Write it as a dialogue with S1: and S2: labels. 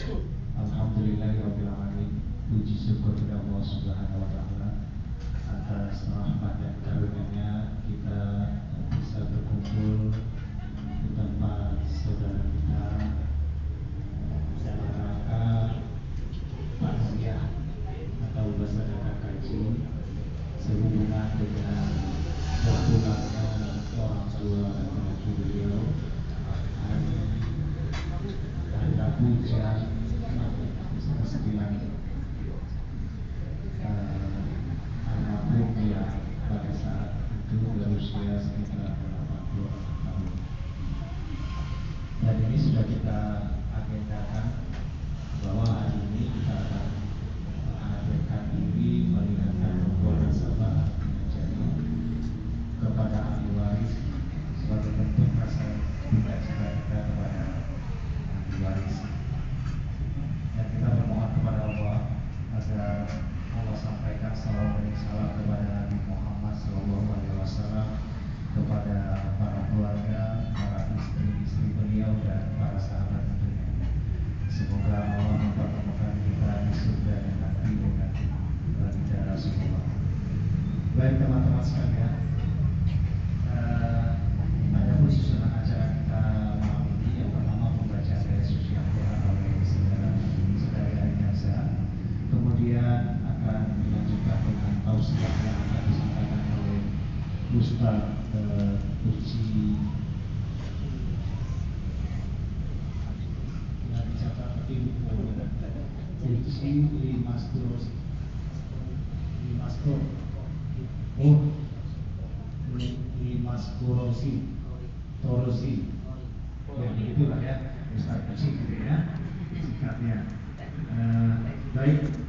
S1: Alhamdulillahirobbilalamin. Puji syukur kepada Allah Subhanahu wa taala atas rahmat dan karunia-Nya kita bisa berkumpul di tempat saudara kita dalam rangka takziah atau bersedekah kaji sehubungan dengan berpulangnya orang tua laki-laki beliau hari Rabu jam 9 almarhum yang pada saat itu berusia sekitar 80 tahun. Dan ini sudah kita agendakan bahwa hari ini kita akan menghadirkan diri meringankan membuat nasabah menjadi kepada ahli waris sebagai bentuk rasa duka cita kita kepada ahli waris. Dan kita bermohon kepada Allah agar Allah sampaikan salam dan salam kepada Nabi Muhammad SAW, kepada para keluarga, para istri-istri beliau dan para sahabat tentunya. Semoga Allah mempertemukan kita di surga dan nanti dengan baginda Rasulullah. Baik teman-teman sekalian, ada pun susunan acara kita malam ini. Yang pertama pembacaan ayat suci Al-Quran oleh saudari Ainasa, kemudian akan dilanjutkan dengan tausiah yang akan disampaikan oleh Ustaz Uci yang dicatat Uci Limaskurosi Torosi, ya begitulah ya Ustaz Uci gitu ya singkatnya. Baik.